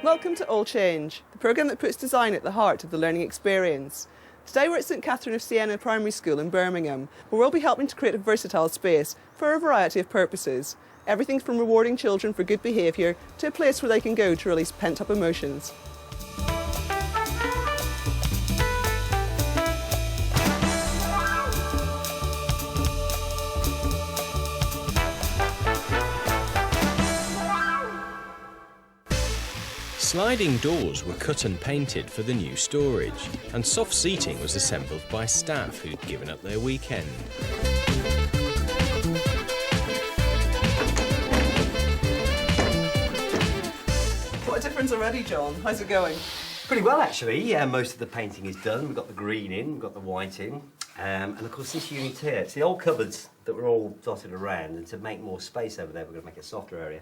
Welcome to All Change, the programme that puts design at the heart of the learning experience. Today we're at St Catherine of Siena Primary School in Birmingham, where we'll be helping to create a versatile space for a variety of purposes. Everything from rewarding children for good behaviour to a place where they can go to release pent-up emotions. Sliding doors were cut and painted for the new storage, and soft seating was assembled by staff who'd given up their weekend. What a difference already, John. How's it going? Pretty well, actually. Yeah, most of the painting is done. We've got the green in, we've got the white in, and of course this unit here. It's the old cupboards that were all dotted around, and to make more space over there, we're going to make a softer area.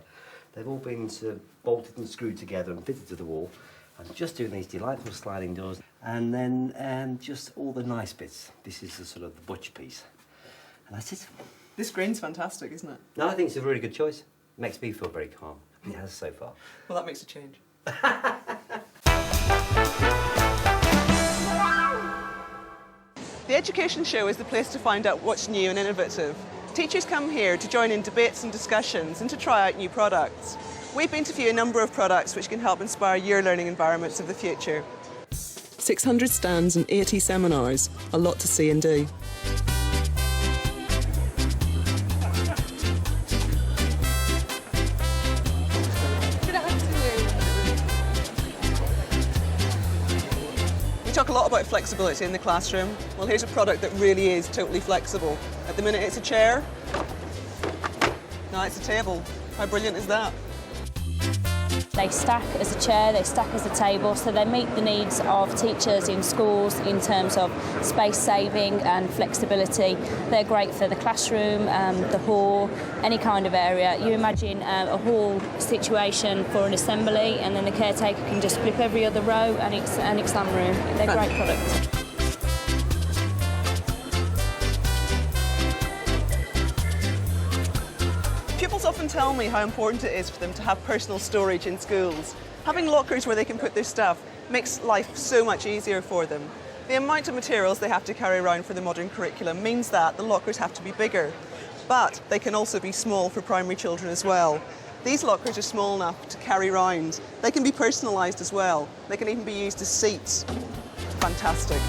They've all been sort of bolted and screwed together and fitted to the wall. I'm just doing these delightful sliding doors, and then just all the nice bits. This is the sort of the butch piece, and that's it. This green's fantastic, isn't it? No, I think it's a really good choice. It makes me feel very calm. It has so far. Well, that makes a change. The Education Show is the place to find out what's new and innovative. Teachers come here to join in debates and discussions and to try out new products. We've been to view a number of products which can help inspire your learning environments of the future. 600 stands and 80 seminars, a lot to see and do. We talk a lot about flexibility in the classroom. Well, here's a product that really is totally flexible. At the minute it's a chair, now it's a table. How brilliant is that? They stack as a chair, they stack as a table, so they meet the needs of teachers in schools in terms of space saving and flexibility. They're great for the classroom, the hall, any kind of area. You imagine a hall situation for an assembly, and then the caretaker can just flip every other row and it's an exam room. They're great products. Pupils often tell me how important it is for them to have personal storage in schools. Having lockers where they can put their stuff makes life so much easier for them. The amount of materials they have to carry around for the modern curriculum means that the lockers have to be bigger, but they can also be small for primary children as well. These lockers are small enough to carry around. They can be personalised as well. They can even be used as seats. Fantastic.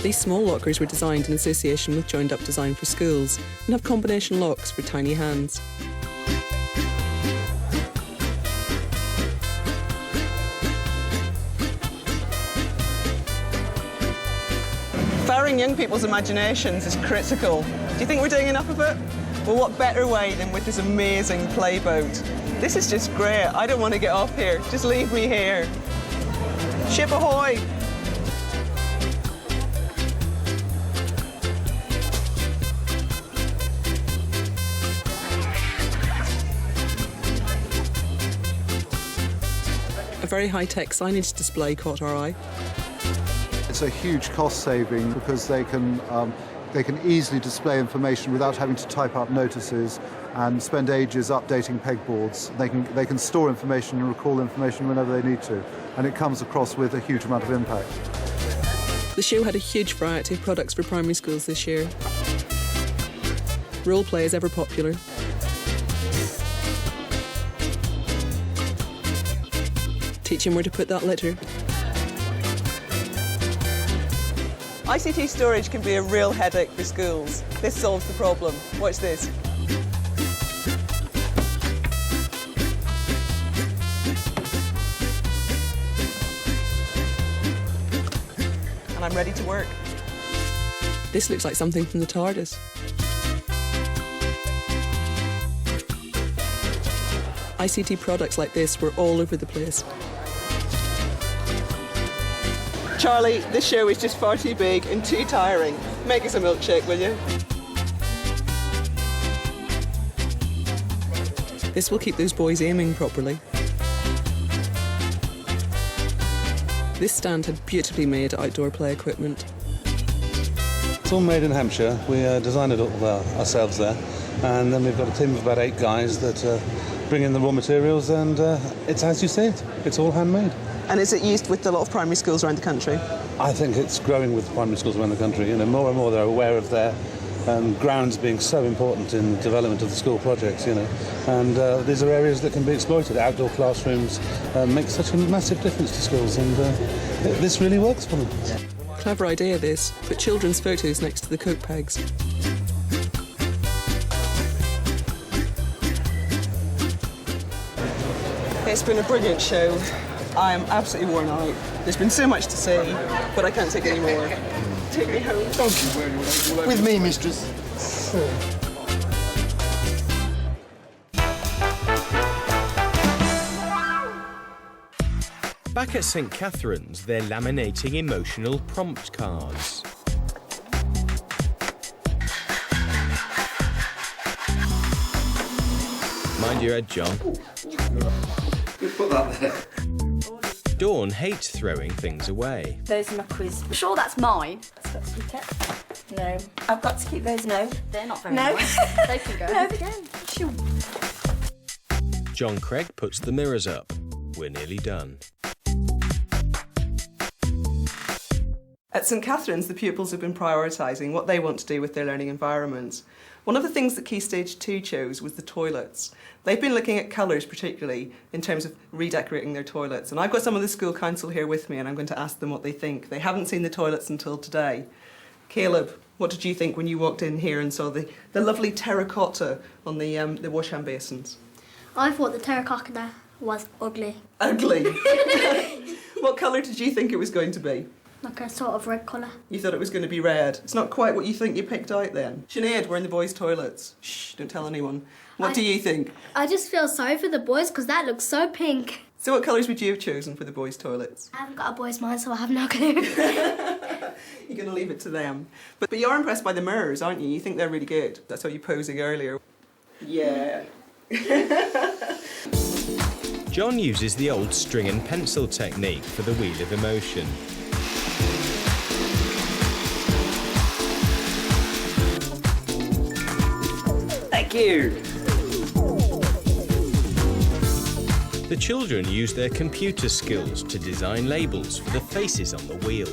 These small lockers were designed in association with Joined Up Design for Schools and have combination locks for tiny hands. Firing young people's imaginations is critical. Do you think we're doing enough of it? Well, what better way than with this amazing playboat? This is just great. I don't want to get off here. Just leave me here. Ship ahoy! A very high-tech signage display caught our eye. It's a huge cost saving because they can easily display information without having to type out notices and spend ages updating pegboards. They can store information and recall information whenever they need to, and it comes across with a huge amount of impact. The show had a huge variety of products for primary schools this year. Role play is ever popular. Teaching where to put that litter. ICT storage can be a real headache for schools. This solves the problem. Watch this. And I'm ready to work. This looks like something from the TARDIS. ICT products like this were all over the place. Charlie, this show is just far too big and too tiring. Make us a milkshake, will you? This will keep those boys aiming properly. This stand had beautifully made outdoor play equipment. It's all made in Hampshire. We designed it all ourselves there. And then we've got a team of about 8 guys that bring in the raw materials, and it's as you say it. It's all handmade. And is it used with a lot of primary schools around the country? I think it's growing with primary schools around the country. You know, more and more they're aware of their grounds being so important in the development of the school projects, you know. And these are areas that can be exploited. Outdoor classrooms make such a massive difference to schools, and this really works for them. Clever idea, this. Put children's photos next to the coat pegs. It's been a brilliant show. I am absolutely worn out. There's been so much to say, but I can't take any more. Take me home. With me, mistress. Back at St Catherine's, they're laminating emotional prompt cards. Mind your head, John. Put that there. Dawn hates throwing things away. Those are my quiz. Sure, that's mine. That's got to be kept. No. I've got to keep those. No. They're not very No. nice. They can go. No, they don't. Sure. John Craig puts the mirrors up. We're nearly done. At St Catherine's, the pupils have been prioritising what they want to do with their learning environments. One of the things that Key Stage 2 chose was the toilets. They've been looking at colours particularly in terms of redecorating their toilets. And I've got some of the school council here with me and I'm going to ask them what they think. They haven't seen the toilets until today. Caleb, what did you think when you walked in here and saw the lovely terracotta on the wash hand basins? I thought the terracotta was ugly. Ugly? What colour did you think it was going to be? Like a sort of red colour. You thought it was going to be red. It's not quite what you think you picked out then. Sinead, we're in the boys' toilets. Shh, don't tell anyone. What do you think? I just feel sorry for the boys because that looks so pink. So what colours would you have chosen for the boys' toilets? I haven't got a boy's mind, so I have no clue. You're going to leave it to them. But you're impressed by the mirrors, aren't you? You think they're really good. That's how you posing earlier. Yeah. John uses the old string and pencil technique for the Wheel of Emotion. Thank you. The children use their computer skills to design labels for the faces on the wheel.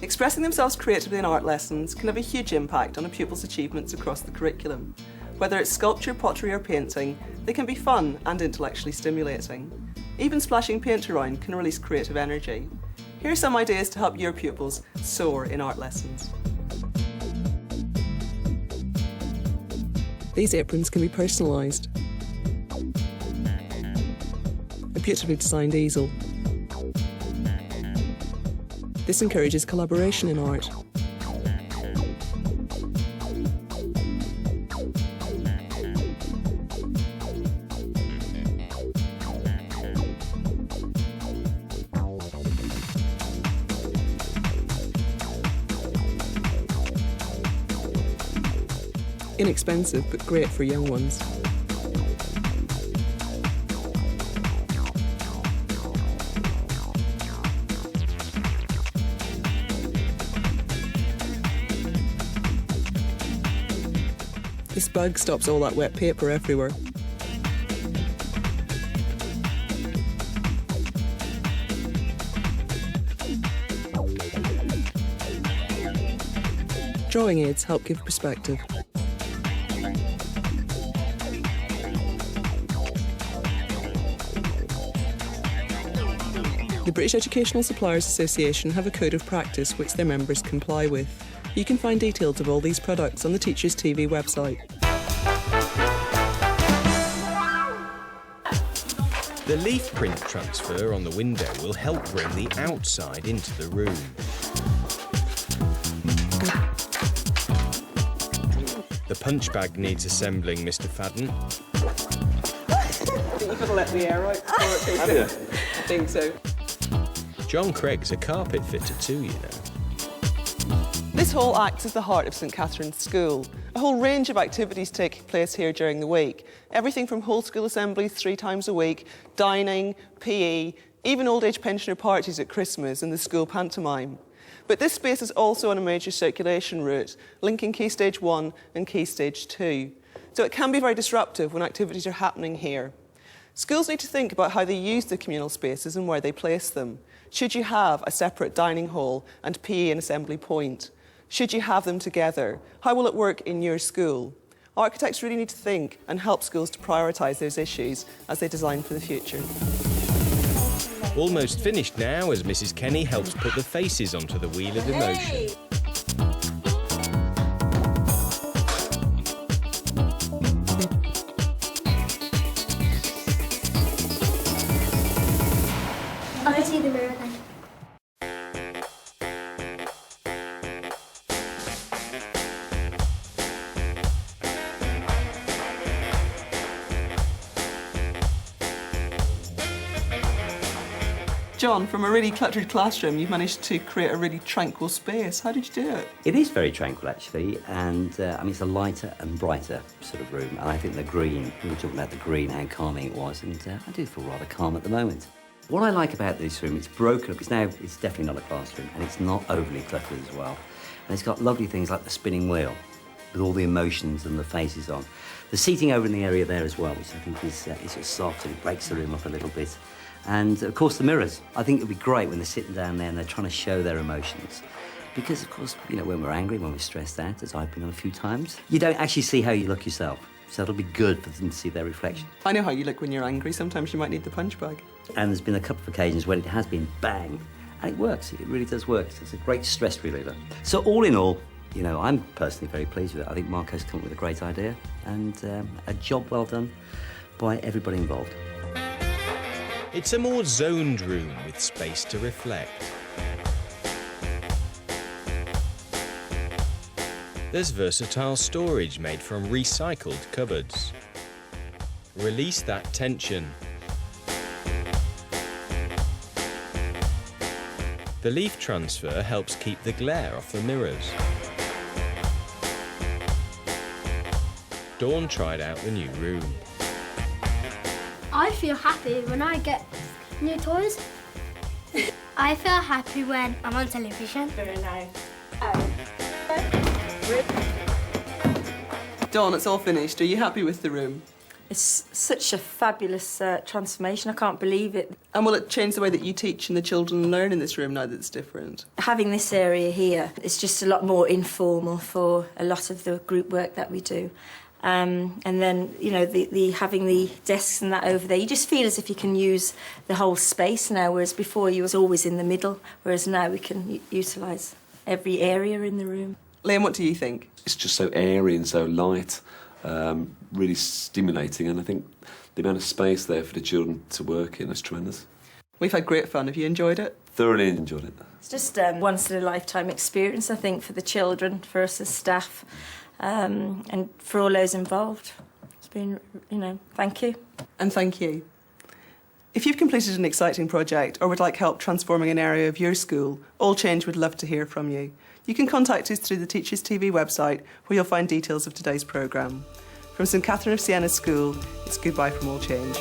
Expressing themselves creatively in art lessons can have a huge impact on a pupil's achievements across the curriculum. Whether it's sculpture, pottery or painting, they can be fun and intellectually stimulating. Even splashing paint around can release creative energy. Here are some ideas to help your pupils soar in art lessons. These aprons can be personalised. A beautifully designed easel. This encourages collaboration in art. Inexpensive, but great for young ones. This bug stops all that wet paper everywhere. Drawing aids help give perspective. The British Educational Suppliers Association have a code of practice which their members comply with. You can find details of all these products on the Teachers TV website. The leaf print transfer on the window will help bring the outside into the room. The punch bag needs assembling, Mr. Fadden. I think you've got to let the air out before it goes in. I think so. John Craig's a carpet fitter too, you know. This hall acts as the heart of St Catherine's School, A whole range of activities take place here during the week. Everything from whole school assemblies 3 times a week, dining, PE, even old age pensioner parties at Christmas and the school pantomime. But this space is also on a major circulation route, linking Key Stage 1 and Key Stage 2. So it can be very disruptive when activities are happening here. Schools need to think about how they use the communal spaces and where they place them. Should you have a separate dining hall and PE and assembly point? Should you have them together? How will it work in your school? Architects really need to think and help schools to prioritise those issues as they design for the future. Almost finished now as Mrs. Kenny helps put the faces onto the wheel of emotion. I can see the mirror then. John, from a really cluttered classroom, you've managed to create a really tranquil space. How did you do it? It is very tranquil, actually, and I mean, it's a lighter and brighter sort of room. And I think the green, we were talking about the green, how calming it was, and I do feel rather calm at the moment. What I like about this room, it's broken up. It's definitely not a classroom, and it's not overly cluttered as well. And it's got lovely things like the spinning wheel, with all the emotions and the faces on. The seating over in the area there as well, which I think is sort of soft, and it breaks the room up a little bit. And, of course, the mirrors. I think it would be great when they're sitting down there and they're trying to show their emotions. Because, of course, you know, when we're angry, when we're stressed out, as I've been on a few times, you don't actually see how you look yourself. So it'll be good for them to see their reflection. I know how you look when you're angry. Sometimes you might need the punch bag. And there's been a couple of occasions when it has been bang, and it works. It really does work. It's a great stress reliever. So all in all, you know, I'm personally very pleased with it. I think Marco's come up with a great idea and a job well done by everybody involved. It's a more zoned room with space to reflect. There's versatile storage made from recycled cupboards. Release that tension. The leaf transfer helps keep the glare off the mirrors. Dawn tried out the new room. I feel happy when I get new toys. I feel happy when I'm on television. Very nice. Dawn, it's all finished. Are you happy with the room? It's such a fabulous transformation. I can't believe it. And will it change the way that you teach and the children learn in this room now that it's different? Having this area here, it's just a lot more informal for a lot of the group work that we do. And then, you know, having the desks and that over there, you just feel as if you can use the whole space now, whereas before you was always in the middle, whereas now we can utilise every area in the room. Liam, what do you think? It's just so airy and so light, really stimulating, and I think the amount of space there for the children to work in is tremendous. We've had great fun. Have you enjoyed it? Thoroughly enjoyed it. It's just a once-in-a-lifetime experience, I think, for the children, for us as staff, and for all those involved. It's been, you know, thank you. And thank you. If you've completed an exciting project or would like help transforming an area of your school, All Change would love to hear from you. You can contact us through the Teachers TV website, where you'll find details of today's programme. From St Catherine of Siena School, it's goodbye from All Change.